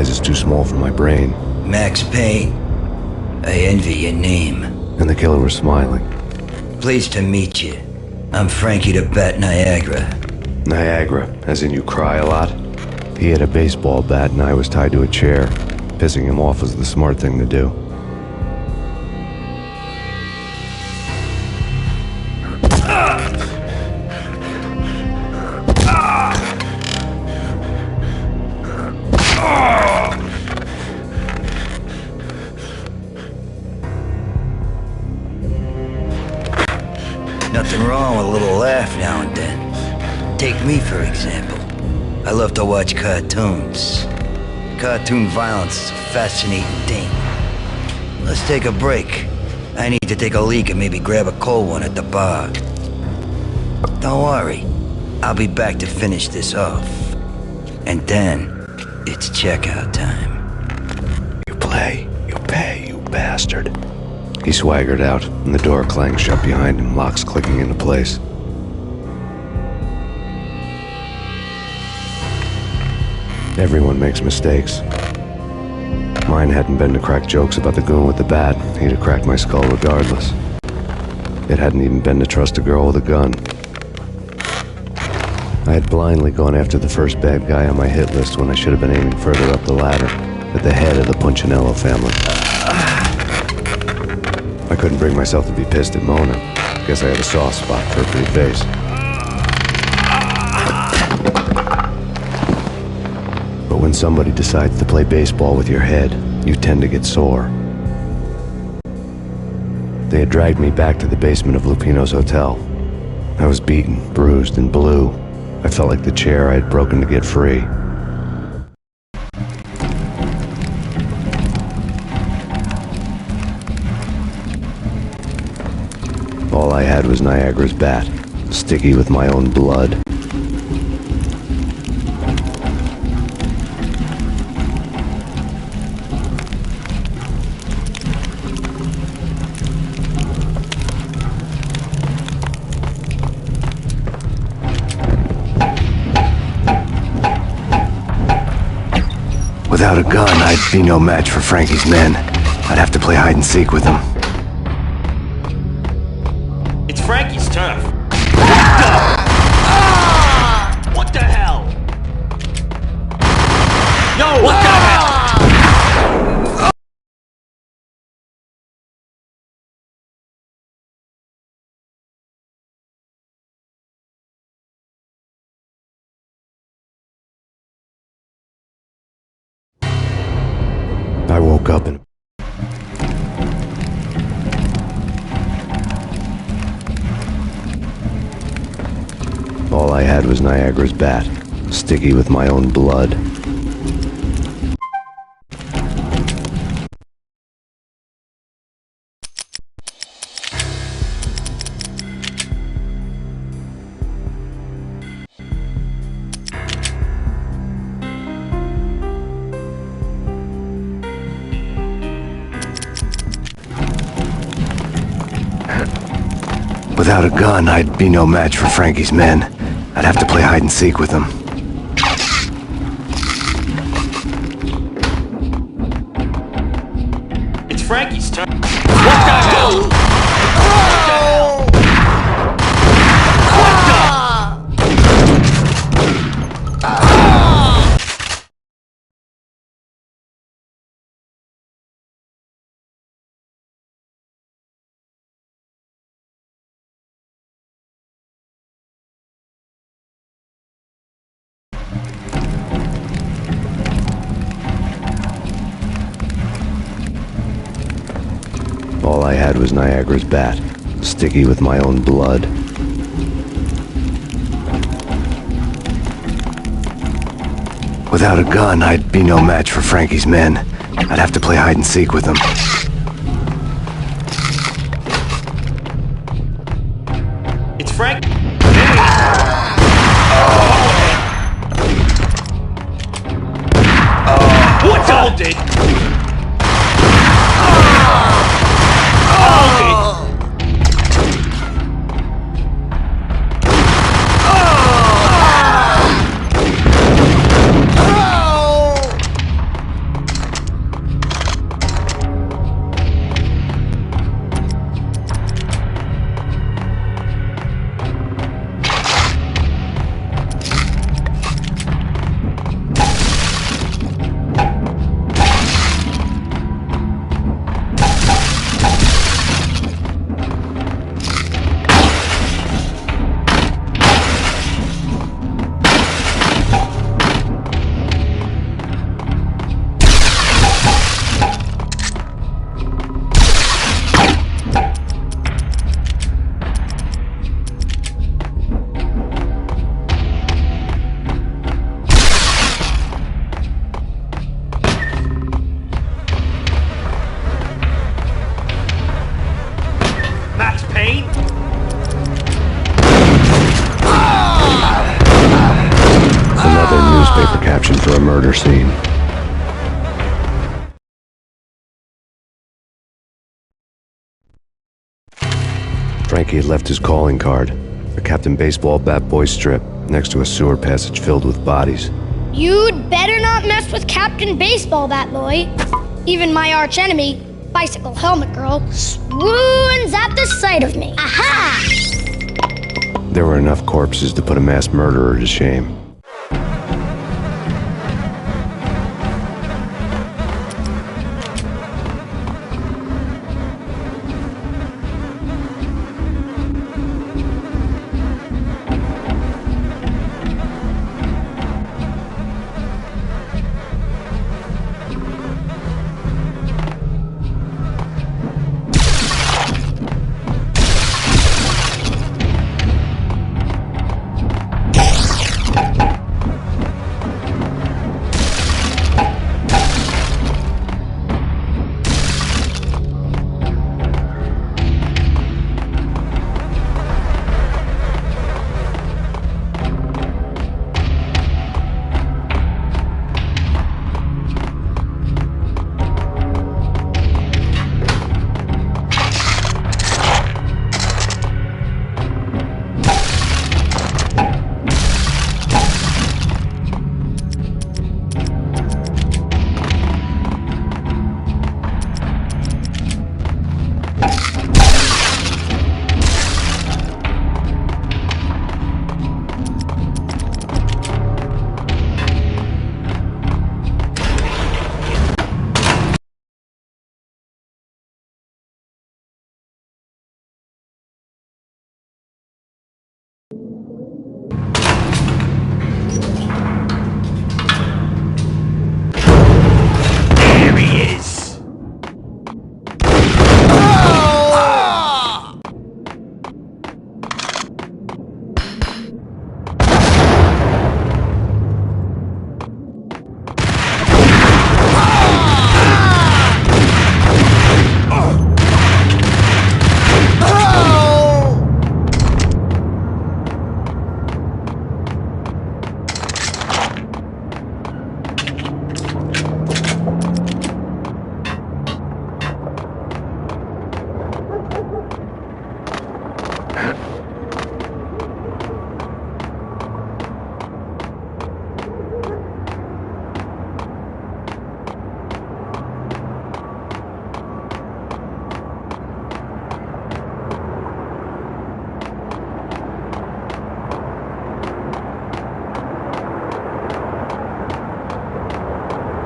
is too small for my brain. Max Payne. I envy your name. And the killer was smiling. Pleased to meet you. I'm Frankie the Bat Niagara. Niagara, as in you cry a lot? He had a baseball bat and I was tied to a chair. Pissing him off was the smart thing to do. Nothing wrong with a little laugh now and then. Take me, for example. I love to watch cartoons. Cartoon violence is a fascinating thing. Let's take a break. I need to take a leak and maybe grab a cold one at the bar. Don't worry. I'll be back to finish this off. And then, it's checkout time. You play, you pay, you bastard. He swaggered out, and the door clanged shut behind him, locks clicking into place. Everyone makes mistakes. Mine hadn't been to crack jokes about the goon with the bat. He'd have cracked my skull regardless. It hadn't even been to trust a girl with a gun. I had blindly gone after the first bad guy on my hit list when I should have been aiming further up the ladder, at the head of the Punchinello family. I couldn't bring myself to be pissed at Mona. Guess I had a soft spot for her pretty face. But when somebody decides to play baseball with your head, you tend to get sore. They had dragged me back to the basement of Lupino's hotel. I was beaten, bruised, and blue. I felt like the chair I had broken to get free. All I had was Niagara's bat, sticky with my own blood. Without a gun, I'd be no match for Frankie's men. I'd have to play hide and seek with them. It's Frankie's turf. What the hell? Yo, what the hell? I woke up and all I had was Niagara's bat, sticky with my own blood. Without a gun, I'd be no match for Frankie's men. I'd have to play hide and seek with them. It's Frankie's turn. What the hell? All I had was Niagara's bat, sticky with my own blood. Without a gun, I'd be no match for Frankie's men. I'd have to play hide and seek with them. It's Frank. What the hell did? murder scene. Frankie had left his calling card, a Captain Baseball bat boy strip, next to a sewer passage filled with bodies. You'd better not mess with Captain Baseball, Bat Boy. Even my arch enemy, Bicycle Helmet Girl, swoons at the sight of me. Aha! There were enough corpses to put a mass murderer to shame.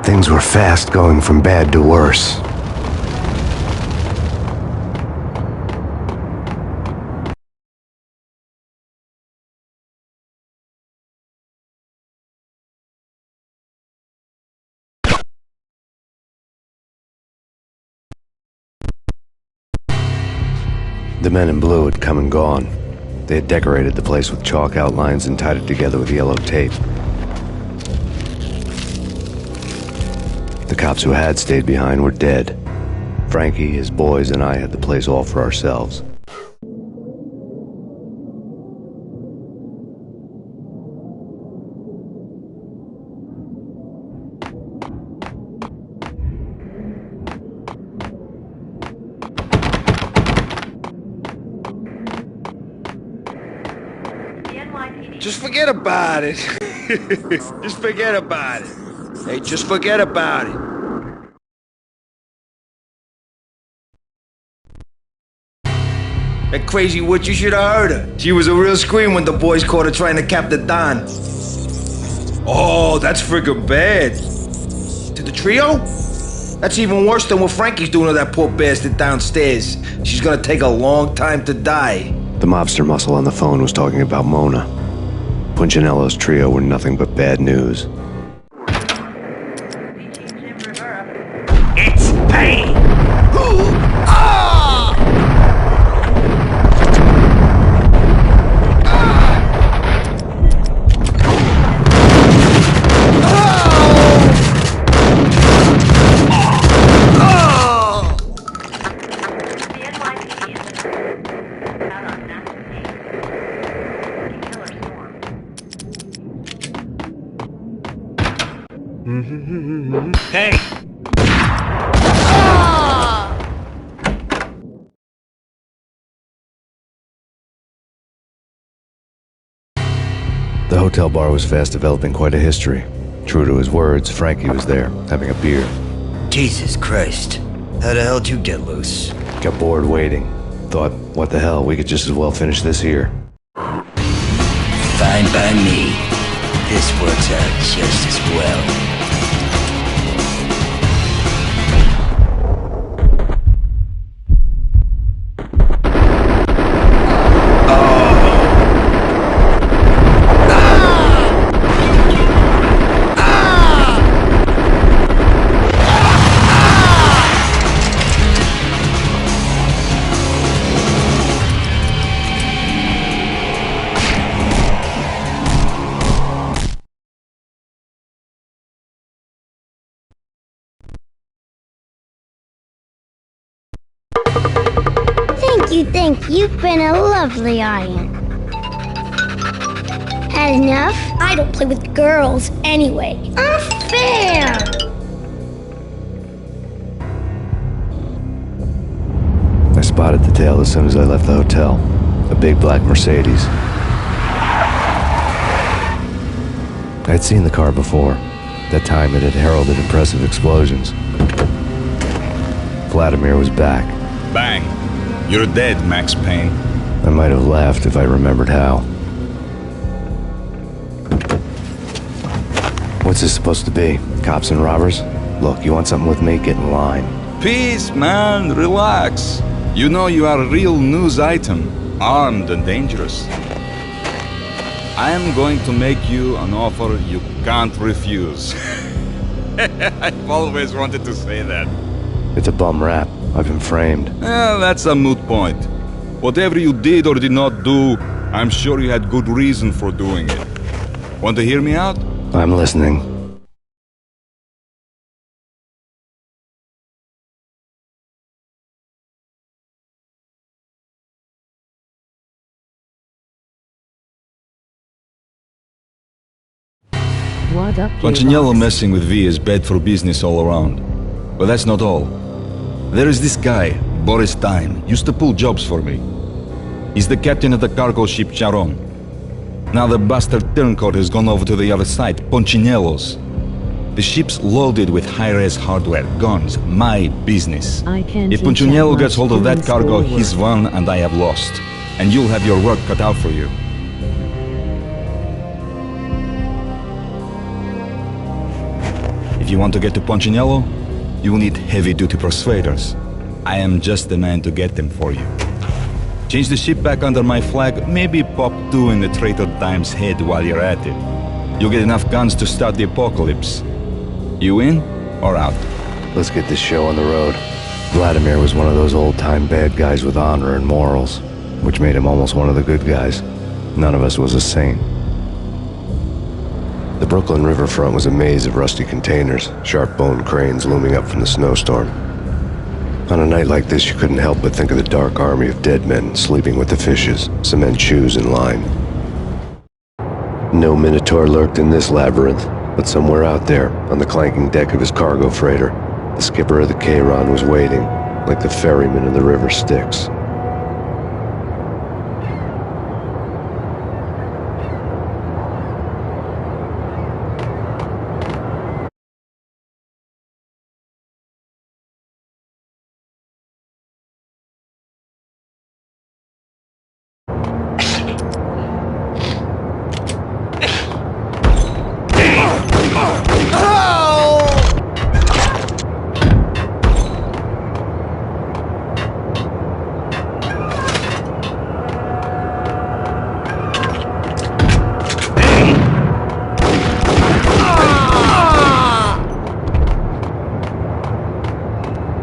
Things were fast going from bad to worse. The men in blue had come and gone. They had decorated the place with chalk outlines and tied it together with yellow tape. The cops who had stayed behind were dead. Frankie, his boys, and I had the place all for ourselves. Just forget about it. Just forget about it. Hey, just forget about it. That crazy witch, you should have heard her. She was a real scream when the boys caught her trying to cap the Don. Oh, that's friggin' bad. To the trio? That's even worse than what Frankie's doing to that poor bastard downstairs. She's gonna take a long time to die. The mobster muscle on the phone was talking about Mona. Punchinello's trio were nothing but bad news. It's Payne! hotel bar was fast developing quite a history. True to his words, Frankie was there, having a beer. Jesus Christ. How the hell did you get loose? Got bored waiting. Thought, what the hell, we could just as well finish this here. Fine by me. This works out just as well. Thank you. You've been a lovely audience. Had enough? I don't play with girls anyway. Unfair! I spotted the tail as soon as I left the hotel. A big black Mercedes. I'd seen the car before. That time it had heralded impressive explosions. Vladimir was back. Bang. You're dead, Max Payne. I might have laughed if I remembered how. What's this supposed to be? Cops and robbers? Look, you want something with me? Get in line. Peace, man. Relax. You know you are a real news item. Armed and dangerous. I am going to make you an offer you can't refuse. I've always wanted to say that. It's a bum rap. I've been framed. That's a moot point. Whatever you did or did not do, I'm sure you had good reason for doing it. Want to hear me out? I'm listening. What up, Punchinello messing with V is bad for business all around. But that's not all. There is this guy, Boris Time, used to pull jobs for me. He's the captain of the cargo ship Charon. Now the bastard turncoat has gone over to the other side, Punchinello's. The ship's loaded with high-res hardware, guns, my business. If Punchinello gets hold of that cargo, he's won and I have lost. And you'll have your work cut out for you. If you want to get to Punchinello, you will need heavy-duty persuaders. I am just the man to get them for you. Change the ship back under my flag, maybe pop 2 in the Traitor Time's head while you're at it. You'll get enough guns to start the apocalypse. You in or out? Let's get this show on the road. Vladimir was one of those old-time bad guys with honor and morals, which made him almost one of the good guys. None of us was a saint. The Brooklyn riverfront was a maze of rusty containers, sharp-boned cranes looming up from the snowstorm. On a night like this, you couldn't help but think of the dark army of dead men sleeping with the fishes, cement shoes in line. No Minotaur lurked in this labyrinth, but somewhere out there, on the clanking deck of his cargo freighter, the skipper of the Chiron was waiting, like the ferryman of the river Styx.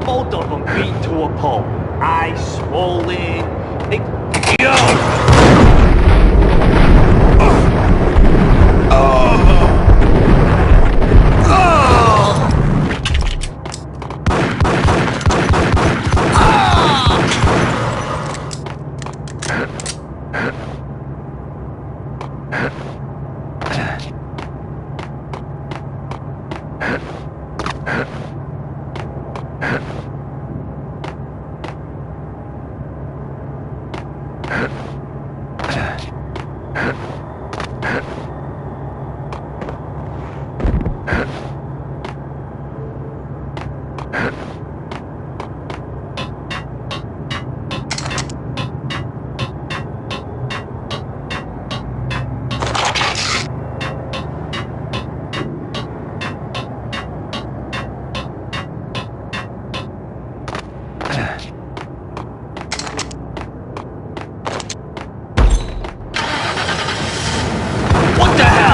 Both of them beat to a pulp. Eyes swollen. Yo! What the hell?